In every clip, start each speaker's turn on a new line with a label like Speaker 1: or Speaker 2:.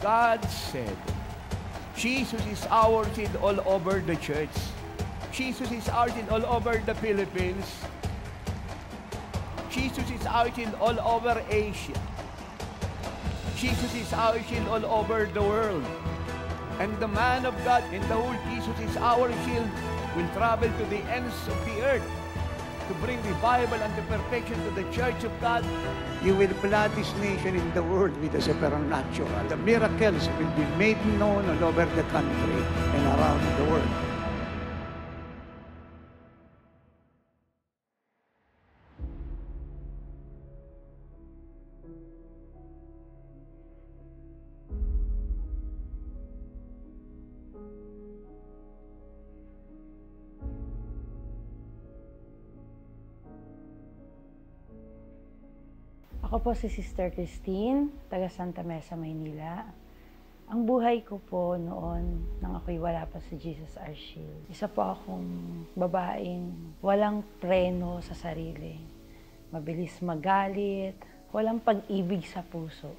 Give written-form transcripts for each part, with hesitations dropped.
Speaker 1: God said, Jesus is ours in all over the church. Jesus is ours in all over the Philippines. Jesus is ours in all over Asia. Jesus is ours in all over the world. And the man of God in the whole Jesus is our shield will travel to the ends of the earth to bring revival and the perfection to the church of God.
Speaker 2: You will flood this nation in the world with the supernatural. The miracles will be made known all over the country and around the world.
Speaker 3: Ako po si Sister Christine, taga Santa Mesa, Maynila. Ang buhay ko po noon, nang ako'y wala pa sa Jesus Our Shield, isa po akong babaeng walang preno sa sarili. Mabilis magalit, walang pag-ibig sa puso.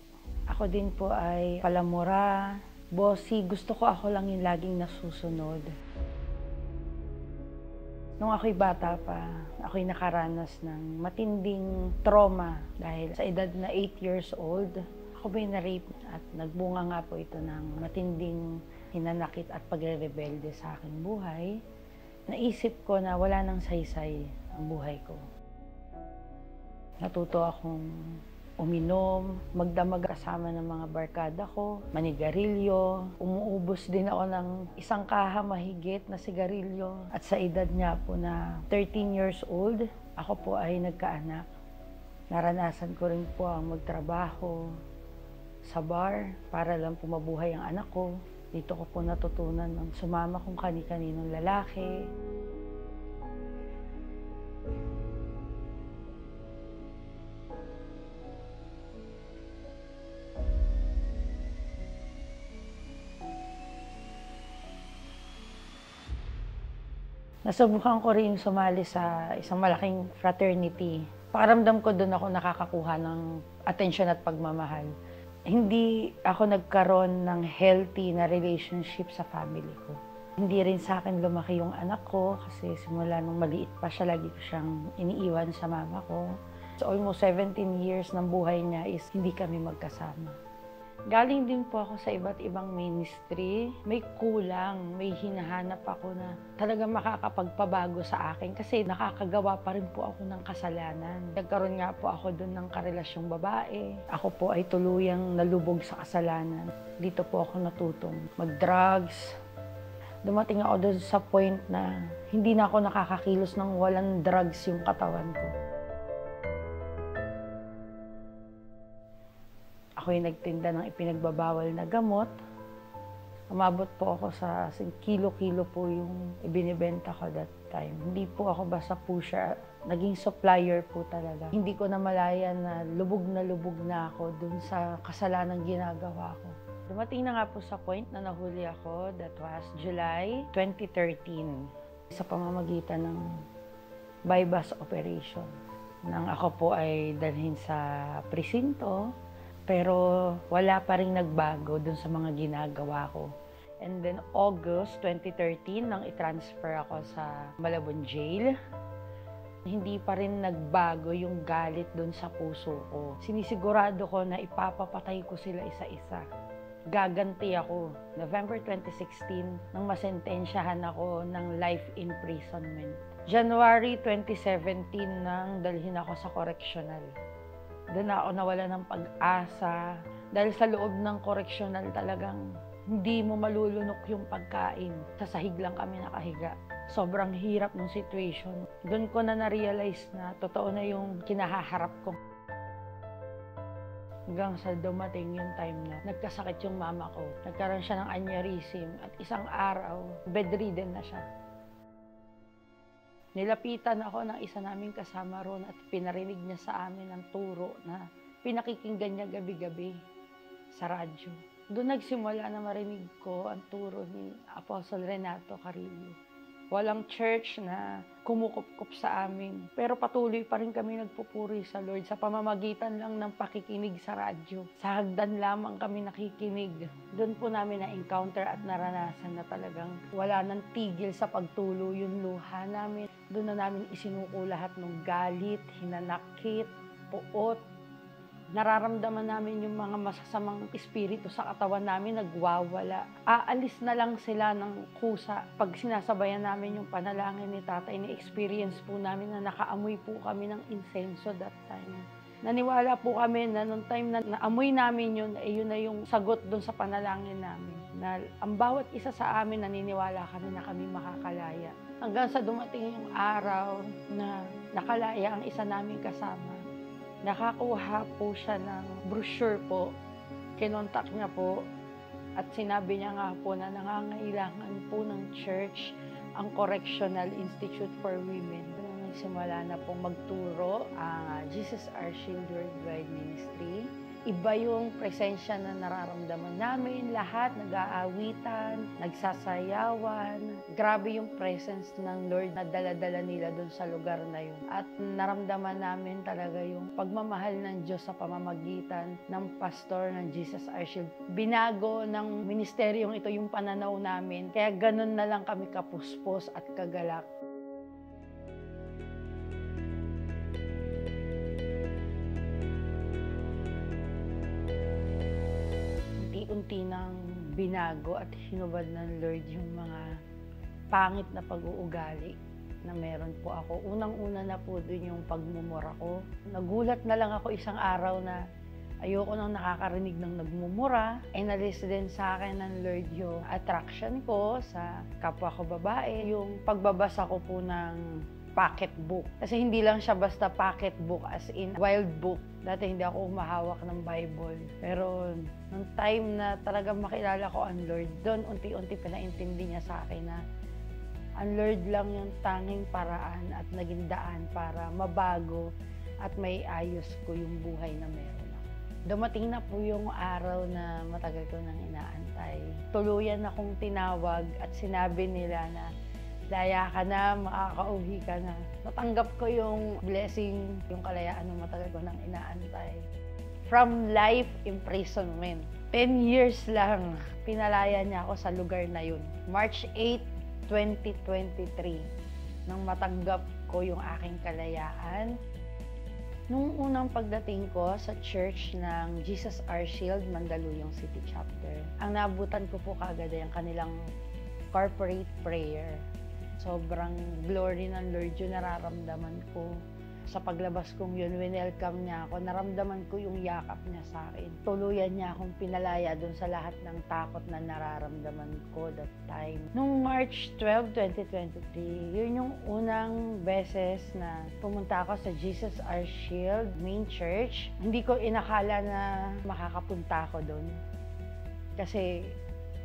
Speaker 3: Ako din po ay palamura, bossy, gusto ko ako lang yung laging nasusunod. Nung ako'y bata pa, ako'y nakaranas ng matinding trauma dahil sa edad na 8 years old, ako ba'y na-rape at nagbunga nga po ito ng matinding hinanakit at pagre-rebelde sa aking buhay. Naisip ko na wala nang saysay ang buhay ko. Natuto akong uminom, magdamag kasama ng mga barkada ko, manigarilyo. Umuubos din ako ng isang kaha mahigit na sigarilyo. At sa edad niya po na 13 years old, ako po ay nagkaanak. Naranasan ko rin po ang magtrabaho sa bar para lang po mabuhay ang anak ko. Dito ko po natutunan ng sumama kung kani-kaninong lalaki. Nasubukan ko rin sumali sa isang malaking fraternity. Pakiramdam ko doon ako nakakakuha ng atensyon at pagmamahal. Hindi ako nagkaroon ng healthy na relationship sa family ko. Hindi rin sa akin lumaki yung anak ko kasi simula nung maliit pa siya, lagi ko siyang iniiwan sa mama ko. So almost 17 years ng buhay niya is hindi kami magkasama. Galing din po ako sa iba't ibang ministry. May kulang, may hinahanap ako na talagang makakapagpabago sa akin kasi nakakagawa pa rin po ako ng kasalanan. Nagkaroon nga po ako doon ng karelasyong babae. Ako po ay tuluyang nalubog sa kasalanan. Dito po ako natutong mag-drugs. Dumating ako doon sa point na hindi na ako nakakakilos ng walang drugs yung katawan ko. Ako yung nagtinda ng ipinagbabawal na gamot. Umabot po ako sa kilo-kilo po yung ibinibenta ko that time. Hindi po ako basta pusher, naging supplier po talaga. Hindi ko namalayan na lubog na ako dun sa kasalanang ginagawa ko. Dumating na nga po sa point na nahuli ako, that was July 2013. Sa pamamagitan ng bypass operation. Nang ako po ay dalhin sa presinto, pero wala pa rin nagbago dun sa mga ginagawa ko. And then August 2013, nang i-transfer ako sa Malabon Jail, hindi pa rin nagbago yung galit dun sa puso ko. Sinisigurado ko na ipapapatay ko sila isa-isa. Gaganti ako. November 2016, nang masentensyahan ako ng life imprisonment. January 2017, nang dalhin ako sa correctional. Doon ako nawala ng pag-asa. Dahil sa loob ng correctional talagang hindi mo malulunok yung pagkain. Sa sahig lang kami nakahiga. Sobrang hirap ng situation. Doon ko na na-realize na totoo na yung kinahaharap ko. Hanggang sa dumating yung time na nagkasakit yung mama ko. Nagkaroon siya ng aneurysm at isang araw, bedridden na siya. Nilapitan ako ng isa naming kasama roon at pinarinig niya sa amin ang turo na pinakikinggan niya gabi-gabi sa radyo. Doon nagsimula na marinig ko ang turo ni Apostle Renato Carrillo. Walang church na kumukup-kup sa amin. Pero patuloy pa rin kami nagpupuri sa Lord sa pamamagitan lang ng pakikinig sa radyo. Sa hagdan lamang kami nakikinig. Doon po namin na-encounter at naranasan na talagang wala nang tigil sa pagtulo yung luha namin. Doon na namin isinuko lahat ng galit, hinanakit, puot. Nararamdaman namin yung mga masasamang espiritu sa katawan namin nagwawala. Aalis na lang sila ng kusa. Pag sinasabayan namin yung panalangin ni Tatay, na-experience po namin na nakaamoy po kami ng insenso that time. Naniwala po kami na noong time na naamoy namin yun, yun na yung sagot doon sa panalangin namin. Na ang bawat isa sa amin naniniwala kami na kami makakalaya. Hanggang sa dumating yung araw na nakalaya ang isa naming kasama. Nakakuha po siya ng brochure po. Kinontak niya po at sinabi niya nga po na nangangailangan po ng church ang Correctional Institute for Women. Nagsimula na po magturo ang Jesus Our Shield Worldwide Ministry. Iba yung presensya na nararamdaman namin, lahat nag-aawitan, nagsasayawan. Grabe yung presence ng Lord na dala-dala nila doon sa lugar na yun. At naramdaman namin talaga yung pagmamahal ng Diyos sa pamamagitan ng pastor ng Jesus Our Shield. Binago ng ministeryong ito yung pananaw namin, kaya ganun na lang kami kapuspos at kagalak. Unti nang binago at hinubad ng Lord yung mga pangit na pag-uugali na meron po ako. Unang-una na po dun yung pagmumura ko. Nagulat na lang ako isang araw na ayoko nang nakakarinig ng nagmumura. Inalis din sa akin ng Lord yung attraction ko sa kapwa ko babae. Yung pagbabasa ko po ng pocketbook. Kasi hindi lang siya basta pocketbook as in wild book. Dati hindi ako umahawak ng Bible. Pero nung time na talagang makilala ko ang Lord, doon unti-unti pinaintindi niya sa akin na ang Lord lang yung tanging paraan at naging daan para mabago at may ayos ko yung buhay na meron ako. Dumating na po yung araw na matagal ko nang inaantay. Tuluyan akong tinawag at sinabi nila na daya ka na, makakauwi ka na. Natanggap ko yung blessing, yung kalayaan ng matagal ko nang inaantay. From life imprisonment. 10 years lang, pinalaya niya ako sa lugar na yun. March 8, 2023, nang matanggap ko yung aking kalayaan. Nung unang pagdating ko sa church ng Jesus Our Shield, Mandaluyong City Chapter, ang naabutan ko po kagad ay ang kanilang corporate prayer. Sobrang glory ng Lord yung nararamdaman ko. Sa paglabas kong yun, winelcome niya ako. Naramdaman ko yung yakap niya sa akin. Tuluyan niya akong pinalaya dun sa lahat ng takot na nararamdaman ko that time. Nung March 12, 2023, yun yung unang beses na pumunta ako sa Jesus Our Shield main church. Hindi ko inakala na makakapunta ako dun. Kasi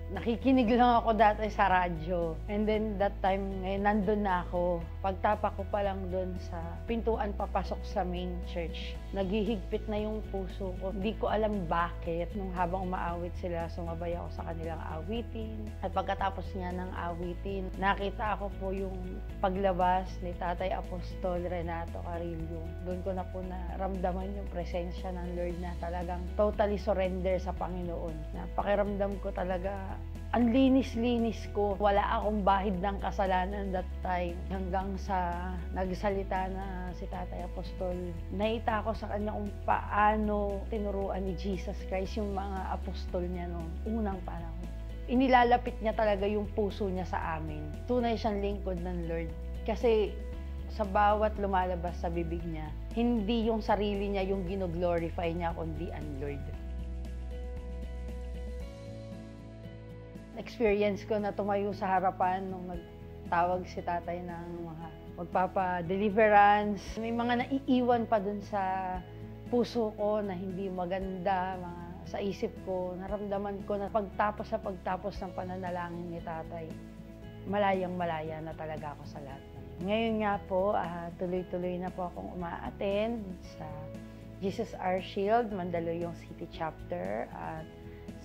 Speaker 3: nakikinig lang ako dati sa radyo. And then that time, nandun na ako. Pagtapa ko pa lang dun sa pintuan papasok sa main church, naghihigpit na yung puso ko. Hindi ko alam bakit. Nung habang umaawit sila, sumabay ako sa kanilang awitin. At pagkatapos niya ng awitin, nakita ako po yung paglabas ni Tatay Apostol Renato Carillo. Doon ko na po naramdaman yung presensya ng Lord na talagang totally surrender sa Panginoon. Pakiramdam ko talaga ang linis-linis ko. Wala akong bahid ng kasalanan that time. Hanggang sa nagsalita na si Tatay Apostol, nakita ko sa kanya kung paano tinuruan ni Jesus Christ yung mga apostol niya noong unang panahon. Inilalapit niya talaga yung puso niya sa amin. Tunay siyang lingkod ng Lord. Kasi sa bawat lumalabas sa bibig niya, hindi yung sarili niya yung gino-glorify niya, kundi ang Lord. Experience ko na tumayo sa harapan nung nagtawag si Tatay ng mga magpapa-deliverance. May mga naiiwan pa dun sa puso ko na hindi maganda, mga sa isip ko. Naramdaman ko na pagtapos ng pananalangin ni Tatay, malayang-malaya na talaga ako sa lahat. Ngayon nga po, tuloy-tuloy na po akong uma-attend sa Jesus Our Shield, Mandaluyong City Chapter, at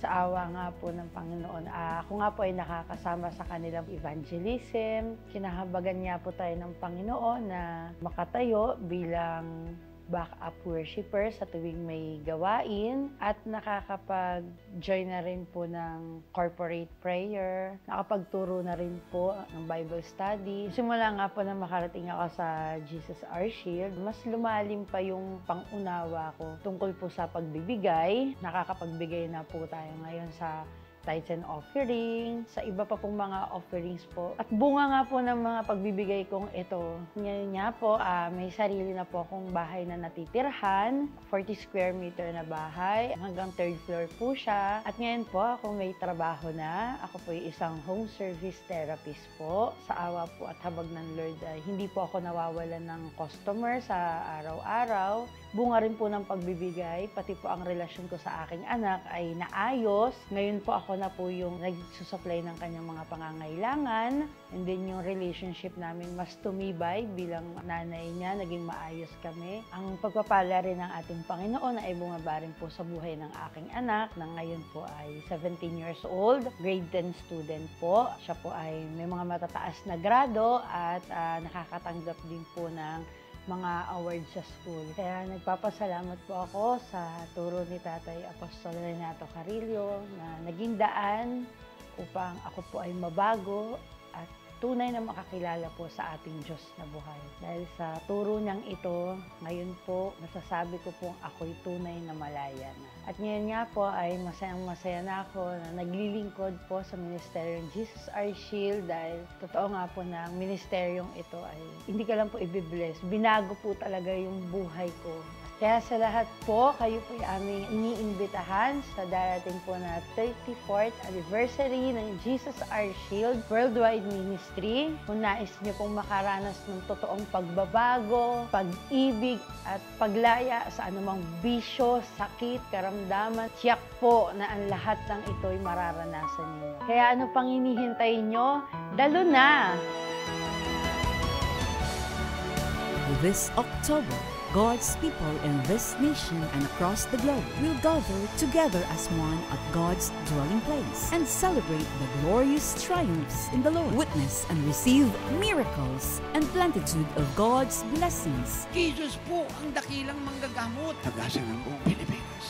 Speaker 3: Sa awa nga po ng Panginoon, ako nga po ay nakakasama sa kanilang evangelism. Kinahabagan niya po tayo ng Panginoon na makatayo bilang backup worshiper sa tuwing may gawain at nakakapag-join na rin po ng corporate prayer, nakapagturo na rin po ng Bible study. Simula nga po na makarating ako sa Jesus Our Shield, mas lumalim pa yung pangunawa ko tungkol po sa pagbibigay. Nakakapagbigay na po tayo ngayon sa tithes and offering, sa iba pa pong mga offerings po. At bunga nga po ng mga pagbibigay kong ito. Ngayon nga po, may sarili na po akong bahay na natitirhan, 40 square meter na bahay, hanggang 3rd floor po siya. At ngayon po, ako may trabaho na. Ako po ay isang home service therapist po. Sa awa po at habag ng Lord, hindi po ako nawawalan ng customer sa araw-araw. Bunga rin po ng pagbibigay, pati po ang relasyon ko sa aking anak ay naayos. Ngayon po ako na po yung nagsusupply ng kanyang mga pangangailangan. And then yung relationship namin mas tumibay bilang nanay niya, naging maayos kami. Ang pagpapala rin ng ating Panginoon ay bumaba rin po sa buhay ng aking anak na ngayon po ay 17 years old, grade 10 student po. Siya po ay may mga matataas na grado at nakakatanggap din po ng mga awards sa school. Kaya nagpapasalamat po ako sa turo ni Tatay Apostol Renato Carillo na naging daan upang ako po ay mabago at tunay na makakilala po sa ating Diyos na buhay. Dahil sa turo niyang ito, ngayon po, masasabi ko pong ako'y tunay na malaya na. At ngayon nga po ay masayang-masaya na ako na naglilingkod po sa Ministeryong Jesus Our Shield dahil totoo nga po na ang ministeryong ito ay hindi ka lang po i-bless. Binago po talaga yung buhay ko. Kaya sa lahat po, kayo po ay aming iniimbitahan sa darating po na 34th anniversary ng Jesus Our Shield Worldwide Ministry. Kung nais niyo pong makaranas ng totoong pagbabago, pag-ibig at paglaya sa anumang bisyo, sakit, karamdaman, tiyak po na ang lahat ng ito ay mararanasan niyo. Kaya ano pang hinihintay niyo? Dalo na!
Speaker 4: This October, God's people in this nation and across the globe will gather together as one at God's dwelling place and celebrate the glorious triumphs in the Lord, witness and receive miracles and plenitude of God's blessings.
Speaker 2: Jesus po ang dakilang manggagamot. Pag-asa ng buong Pilipinas.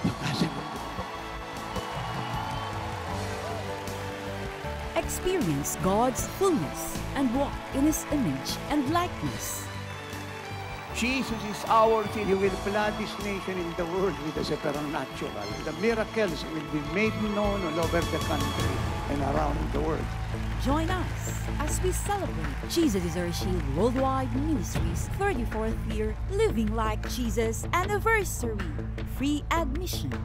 Speaker 2: Pag-asa ng buong
Speaker 4: Experience God's fullness and walk in His image and likeness.
Speaker 1: Jesus is our shield.
Speaker 2: You will flood this nation in the world with the supernatural. The miracles will be made known all over the country and around the world.
Speaker 4: Join us as we celebrate Jesus is Our Shield Worldwide Ministries 34th year Living Like Jesus anniversary. Free admission.